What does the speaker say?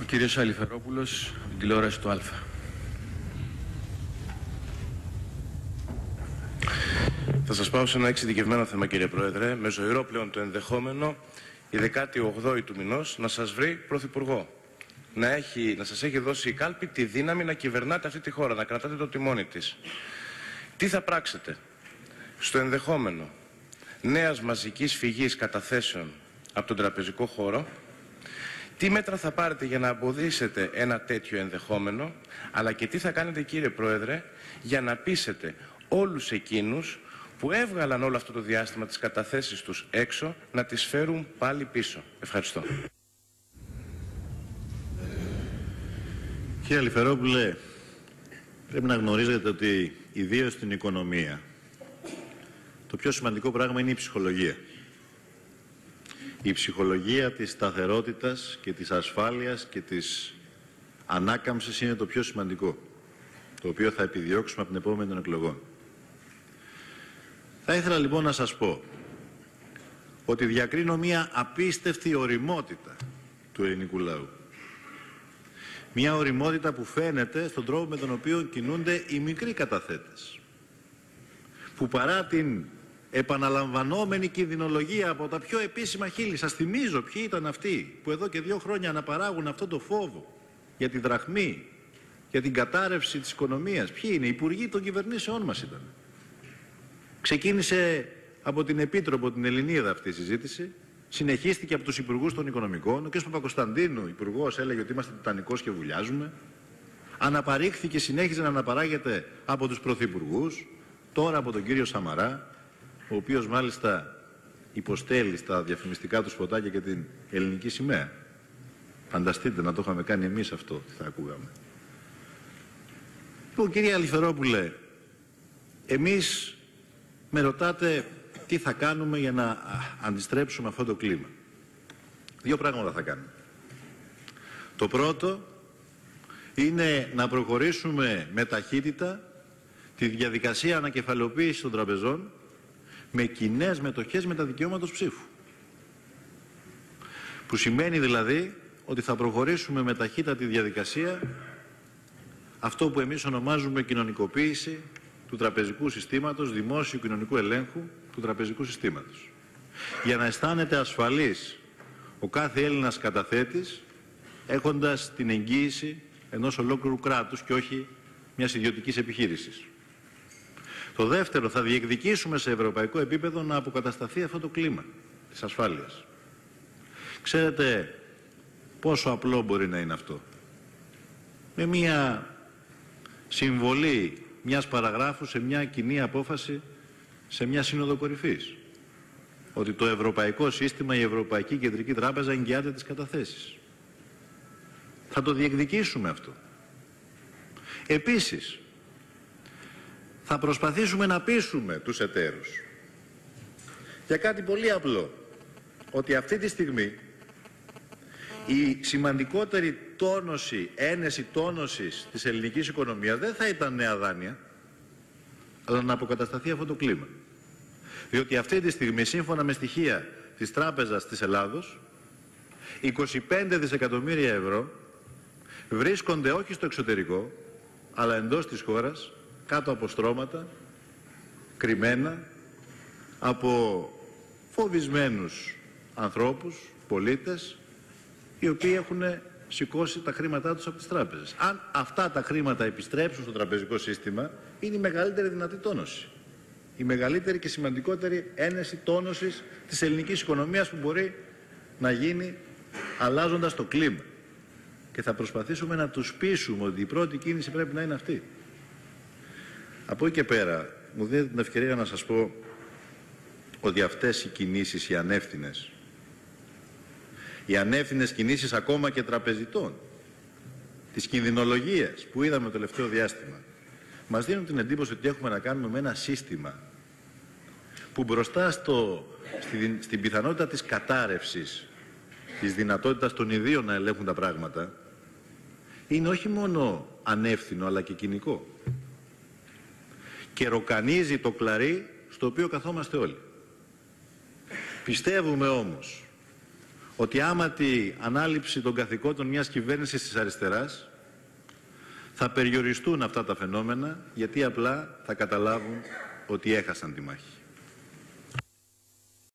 κύριος Αλιφερόπουλος, τηλεόραση του Αλφα. Θα σας πάω σε ένα εξειδικευμένο θέμα, κύριε Πρόεδρε, με ζωηρό πλέον το ενδεχόμενο η 18η του μηνός να σας βρει πρωθυπουργό. Να σας έχει δώσει η κάλπη τη δύναμη να κυβερνάτε αυτή τη χώρα, να κρατάτε το τιμόνι της. Τι θα πράξετε στο ενδεχόμενο νέας μαζικής φυγής καταθέσεων από τον τραπεζικό χώρο? Τι μέτρα θα πάρετε για να εμποδίσετε ένα τέτοιο ενδεχόμενο, αλλά και τι θα κάνετε, κύριε Πρόεδρε, για να πείσετε όλους εκείνους που έβγαλαν όλο αυτό το διάστημα τις καταθέσεις τους έξω να τις φέρουν πάλι πίσω? Ευχαριστώ. Κύριε Αλιφερόπουλε, πρέπει να γνωρίζετε ότι ιδίως στην οικονομία το πιο σημαντικό πράγμα είναι η ψυχολογία. Η ψυχολογία της σταθερότητας και της ασφάλειας και της ανάκαμψης είναι το πιο σημαντικό, το οποίο θα επιδιώξουμε από την επόμενη των εκλογών. Θα ήθελα λοιπόν να σας πω ότι διακρίνω μια απίστευτη ωριμότητα του ελληνικού λαού. Μια ωριμότητα που φαίνεται στον τρόπο με τον οποίο κινούνται οι μικροί καταθέτες, που παρά την επαναλαμβανόμενη κινδυνολογία από τα πιο επίσημα χείλη, σας θυμίζω ποιοι ήταν αυτοί που εδώ και 2 χρόνια αναπαράγουν αυτό το φόβο για τη δραχμή, για την κατάρρευση της οικονομίας. Ποιοι είναι? Οι υπουργοί των κυβερνήσεών μας ήταν. Ξεκίνησε από την Επίτροπο, την Ελληνίδα, αυτή η συζήτηση. Συνεχίστηκε από τους υπουργούς των οικονομικών. Ο κ. Παπακοσταντίνου, υπουργός, έλεγε ότι είμαστε τιτανικός και βουλιάζουμε. Αναπαρήχθηκε, συνέχιζε να αναπαράγεται από τους πρωθυπουργούς, τώρα από τον κύριο Σαμαρά, ο οποίος μάλιστα υποστέλει στα διαφημιστικά του σποτάκια και την ελληνική σημαία. Φανταστείτε να το είχαμε κάνει εμείς αυτό, τι θα ακούγαμε. Λοιπόν, κύριε Αλιφερόπουλε, εμείς με ρωτάτε τι θα κάνουμε για να αντιστρέψουμε αυτό το κλίμα. 2 πράγματα θα κάνουμε. Το πρώτο είναι να προχωρήσουμε με ταχύτητα τη διαδικασία ανακεφαλαιοποίησης των τραπεζών με κοινές μετοχές με τα δικαιώματος ψήφου. Που σημαίνει δηλαδή ότι θα προχωρήσουμε με ταχύτατη διαδικασία αυτό που εμείς ονομάζουμε κοινωνικοποίηση του τραπεζικού συστήματος, δημόσιου κοινωνικού ελέγχου του τραπεζικού συστήματος. Για να αισθάνεται ασφαλής ο κάθε Έλληνας καταθέτης, έχοντας την εγγύηση ενός ολόκληρου κράτους και όχι μιας ιδιωτικής επιχείρησης. Το δεύτερο, θα διεκδικήσουμε σε ευρωπαϊκό επίπεδο να αποκατασταθεί αυτό το κλίμα της ασφάλειας. Ξέρετε πόσο απλό μπορεί να είναι αυτό? Με μια συμβολή μιας παραγράφου σε μια κοινή απόφαση σε μια σύνοδο κορυφής. Ότι το ευρωπαϊκό σύστημα, η Ευρωπαϊκή Κεντρική Τράπεζα εγγυάται τις καταθέσεις. Θα το διεκδικήσουμε αυτό. Επίσης, θα προσπαθήσουμε να πείσουμε τους εταίρους για κάτι πολύ απλό. Ότι αυτή τη στιγμή η σημαντικότερη τόνωση, ένεση τόνωσης της ελληνικής οικονομίας δεν θα ήταν νέα δάνεια, αλλά να αποκατασταθεί αυτό το κλίμα. Διότι αυτή τη στιγμή, σύμφωνα με στοιχεία της Τράπεζας της Ελλάδος, 25 δισεκατομμύρια ευρώ βρίσκονται όχι στο εξωτερικό, αλλά εντός της χώρας, κάτω από στρώματα, κρυμμένα, από φοβισμένους ανθρώπους, πολίτες, οι οποίοι έχουν σηκώσει τα χρήματά τους από τις τράπεζες. Αν αυτά τα χρήματα επιστρέψουν στο τραπεζικό σύστημα, είναι η μεγαλύτερη δυνατή τόνωση. Η μεγαλύτερη και σημαντικότερη ένεση τόνωσης της ελληνικής οικονομίας που μπορεί να γίνει αλλάζοντας το κλίμα. Και θα προσπαθήσουμε να τους πείσουμε ότι η πρώτη κίνηση πρέπει να είναι αυτή. Από εκεί και πέρα, μου δίνετε την ευκαιρία να σας πω ότι αυτές οι κινήσεις, οι ανεύθυνες κινήσεις ακόμα και τραπεζιτών, της κινδυνολογίας που είδαμε το τελευταίο διάστημα, μας δίνουν την εντύπωση ότι έχουμε να κάνουμε με ένα σύστημα που μπροστά στην πιθανότητα της κατάρρευσης, της δυνατότητας των ιδίων να ελέγχουν τα πράγματα, είναι όχι μόνο ανεύθυνο αλλά και κοινικό. Και ροκανίζει το κλαρί στο οποίο καθόμαστε όλοι. Πιστεύουμε όμως ότι άμα τη ανάληψη των καθηκόντων μιας κυβέρνησης της αριστεράς θα περιοριστούν αυτά τα φαινόμενα, γιατί απλά θα καταλάβουν ότι έχασαν τη μάχη.